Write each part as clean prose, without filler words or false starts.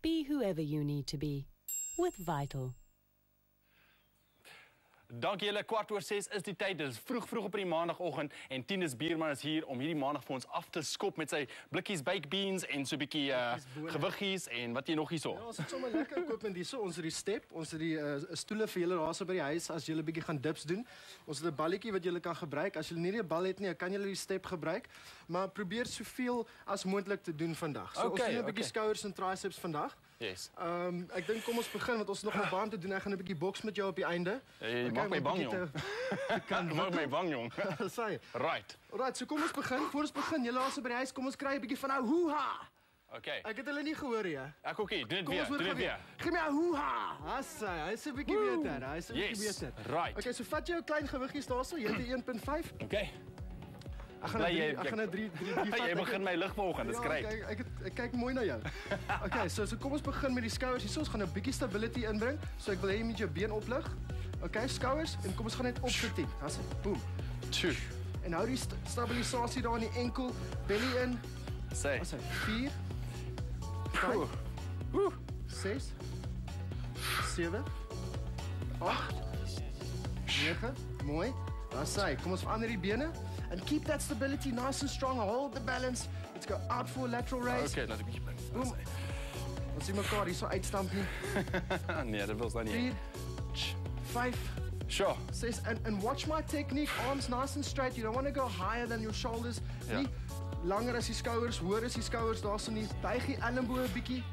Be whoever you need to be with Vital. Dankie julle, 6:15 is die tyd, dit is vroeg op die maandagoggend en Tinus Bierman is hier om hierdie maandag vir ons af te skop met sy blikkies baked beans en so 'n bietjie gewiggies en wat jy nog hierso. Ja, ons het sommer lekker equipment hierso, ons het die step, ons het die stoele vir julle daarso by die huis as julle bietjie gaan dips doen. Ons het 'n balletjie wat julle kan gebruik. As julle nie 'n bal het nie, kan julle die step gebruik, maar probeer soveel as moontlik te doen vandag. So ons doen 'n bietjie skouers en triceps vandag. Yes. Ek dink kom ons begin want ons het nog 'n baan te doen. Ek gaan 'n bietjie boks met jou op die einde. Jy maak my bang, jong. Maak my bang, jong. Sê. Right. Alright, so kom ons begin. Voor ons begin, julle daarso by die huis, kom ons kry 'n bietjie van 'n hoeha. Okay. Ek het hulle nie gehoor nie. Ek ook nie. Doen dit weer. Gee my 'n hoeha. Hy is 'n bietjie beter. Hy is 'n bietjie beter. Right. Okay, so vat jou klein gewiggies daarso. Jy het 'n 1.5. Okay. Ek gaan 'n 3 Jy begin my lig vanoggend, dis great. Ek kyk mooi na jou. Okay, so kom ons begin met die skouers. Hier ons gaan 'n bietjie stability inbring. So ek wil hê jy moet jou been oplig. Okay, skouers en kom ons gaan net op vir 10. Daar's dit. Boom. 2. En hou die stabilisasie daar in die enkel, belly in. Sê. 4. 6. 7. 8. 9. Mooi. Daar sê, kom ons verander die bene. And keep that stability nice and strong. Hold the balance. Let's go out for a lateral raise. Okay, laat ek bietjie bring. Boom. Ons sien mekaar hier so uitstamp nie. Nee, dit wil sy nie. 4, 5, Sure. 6, and watch my technique. Arms nice and straight. You don't want to go higher than your shoulders. Ja. Nie langer as die skouers, hoër as die skouers. Daarso nie. Buig die elmboë 'n bietjie.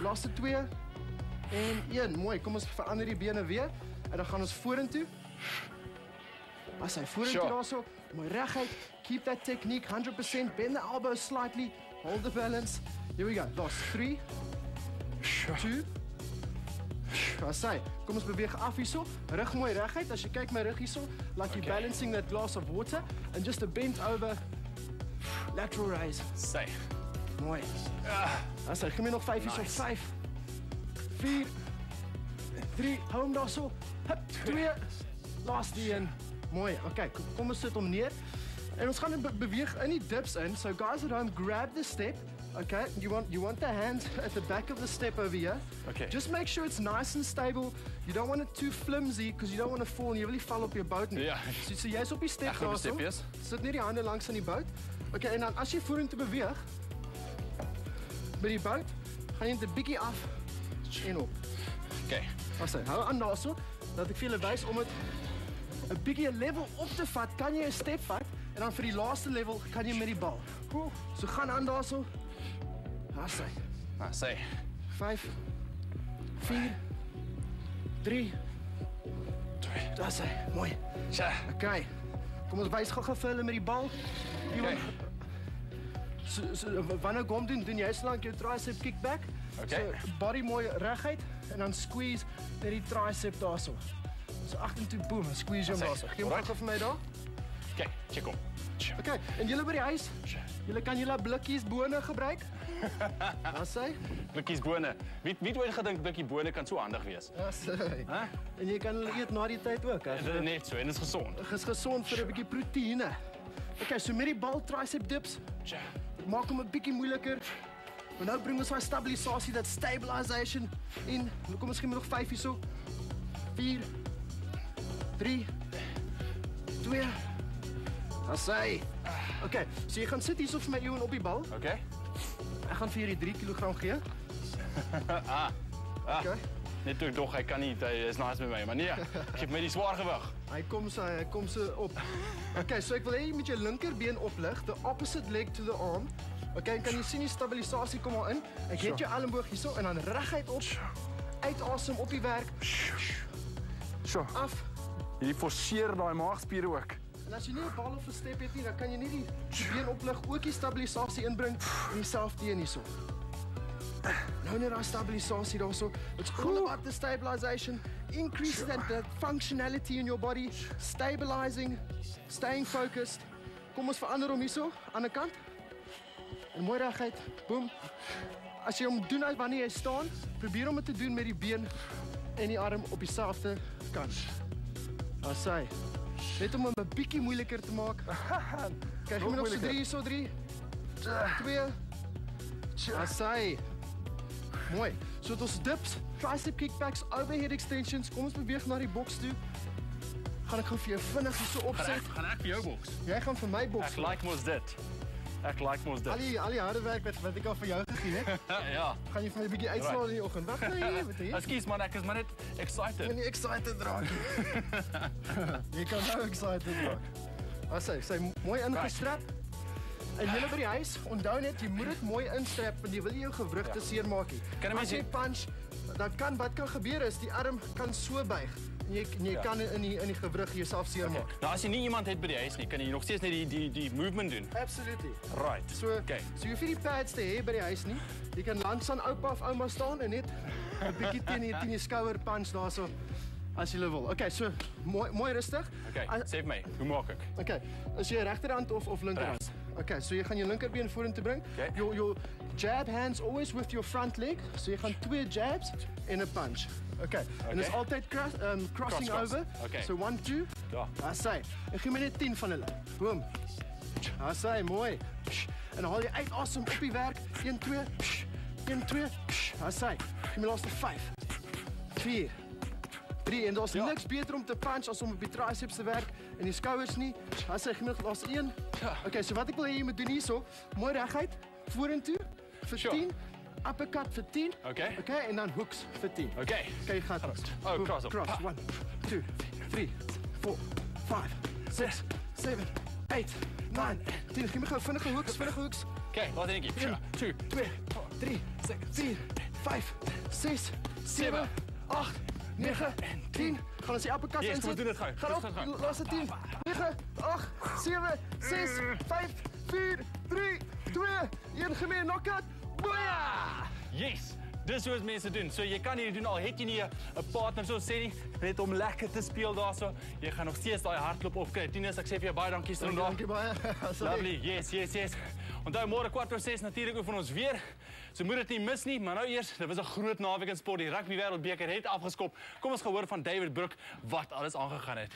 Laaste 2 en 1. Mooi. Kom ons verander die bene weer en dan gaan ons vorentoe. As hy vorentoe daarso, mooi reguit. Keep that technique 100%. Bend the elbows slightly. Hold the balance. Here we go. Last 3, 2. Asai, kom ons beweeg af hierso. Rug mooi reguit. As jy kyk my rug hierso, like you're balancing that glass of water and just a bent over lateral raise. Sê. Mooi. Asai, gee my nog 5 hierso. 5, 4, 3. Hou hom daarso. 2. Laaste een. Mooi. Okay, kom ons sit hom neer. En ons gaan beweeg in die dips in. So guys at home, grab the step. Okay, you want the hands at the back of the step over here. Okay. Just make sure it's nice and stable. You don't want it too flimsy because you don't want to fall. Jy wil nie val op jou bout nie. Ja. So jy's op die step daarso. Sit net die hande langs aan die bout. Okay, en dan as jy vorentoe beweeg by die bout, gaan jy net 'n bietjie af en op. Okay. Asai, hou aan daarso dat ek vir julle wys om dit 'n bietjie 'n level op te vat. Kan jy 'n step vat en dan vir die laaste level kan jy met die bal. So gaan aan daarso. Asai. Sê. 5, 4, 3, 2. Daar sê, mooi. Tja. Okay. Kom ons wys gou vir hulle met die bal. Okay. So wanneer kom doen jy slank jou tricep kickback. Okay. So body mooi reguit en dan squeeze net die tricep daarso. So agtertoe boom, squeeze hom daarso. Gee hom gou vir my daar. Okay, check hom. Okay, en julle by die huis, julle kan julle blikkies bone gebruik. Wat sê? Blikkies bone. Wie het ooit gedink blikkie bone kan so handig wees? Ja, sê. En jy kan hulle eet na die tyd ook. Dit is net so en dit is gesond. Dit is gesond vir 'n bietjie proteïene. Okay, so met die bal tricep dips. Maak hom 'n bietjie moeiliker. Maar nou bring ons daai stabilisasie, dat stabilisation in. Kom ons gee nog 5 hierso. 4, 3, 2. Asai. Okay, so jy gaan sit hierso vir my Ewan op die bal. Okay. Ek gaan vir jou die 3 kg gee. Okay. Net toe dog hy kan nie, hy is nice met my, maar nee, geef my die swaar gewig. Hy kom so op. Okay, so ek wil hê jy moet jou linkerbeen oplig, the opposite leg to the arm. Okay, kan jy sien die stabilisasie kom al in? Ek het jou elmboog hierso en dan reguit op. Uitasem op die werk. So. Af. Jy forceer daai maagspiere ook. En as jy nie 'n bal of 'n step het nie, dan kan jy nie die been oplig, ook die stabilisasie inbring en jouself teen hierso. Nou net daai stabilisasie daarso. It's all about the stabilization, increasing that functionality in your body, stabilizing, staying focused. Kom ons verander hom hierso, aan die kant. En mooi reguit. Boom. As jy hom doen wanneer jy staan, probeer om dit te doen met die been en die arm op dieselfde kant. Asai. Net om hom 'n bietjie moeiliker te maak. Kyk, jy moet nog so 3 hierso, 3, 2. Asai. Mooi. So het ons dips, tricep kickbacks, overhead extensions. Kom ons beweeg na die boks toe. Gaan ek gou vir jou vinnig so opset. Gaan ek vir jou boks? Jy gaan vir my boks. Ek like mos dit. Ek like mos dit. Al die harde werk wat ek al vir jou gegee het. Ja. Gaan jy vir my 'n bietjie uitslaan in die oggend? Wag nou hier, wat hier? Ekskuus man, ek is maar net excited. Ben jy excited raak? Jy kan nou excited raak. Sy mooi ingestrap. En julle by die huis, onthou net, jy moet dit mooi instrap want jy wil nie jou gewrig te seer maak nie. As jy punch, dan wat kan gebeur is die arm kan so buig. En jy kan in die gewrig jouself seer maak. Nou as jy nie iemand het by die huis nie, kan jy nog steeds net die movement doen. Absolutely. Right. So jy hoef nie die pads te hê by die huis nie. Jy kan langs aan oupa of ouma staan en net 'n bietjie teen die skouer punch daarso as jy wil. Okay, so mooi rustig. Okay, sê my, hoe maak ek? Okay, is jy regterhand of linkerhand? Okay, so jy gaan jou linkerbeen vorentoe bring. Okay. Your jab hands always with your front leg. So jy gaan 2 jabs en 'n punch. Okay. En dis altyd crossing over. Okay. So 1 2. Ja. Asai. En gee my net 10 van hulle. Boom. Asai, mooi. En haal jy uit asem op die werk. 1 2. 1 2. Asai. Gee my laaste 5. 4. 3 en daar's niks beter om te punch as om op die triceps te werk en die skouers nie. As hy genoeg laat 1. Okay, so wat ek wil hê jy moet doen hierso, mooi reguit vorentoe vir 10, uppercut vir 10. Okay, en dan hooks vir 10. Okay, jy gaan Oh, cross op. Cross 1 2 3 4 5 6 7 8 9 10. Gee my gou vinnige hooks. Okay, laat dingetjie. 1 2 3 4 5 6 7 8 9 10. Gaan ons die uppercut insit? Yes, kom doen dit gou. Gaan op, laaste 10. 9 8 7 6 5 4 3 2 1 gemeen knockout. Boya! Yes. Dis hoe mense doen. So jy kan hierdie doen al het jy nie 'n partner so sê nie, net om lekker te speel daarso. Jy gaan nog steeds daai hartklop opkry. Tinus, ek sê vir jou baie dankie stroom daar. Dankie baie. Lovely. Yes. Onthou môre 4:06 natuurlik oefen ons weer. So moet dit nie mis nie, maar nou eers, dit was 'n groot naweek in sport. Die rugby wêreldbeker het afgeskop. Kom ons gehoor van David Brook wat alles aangegaan het.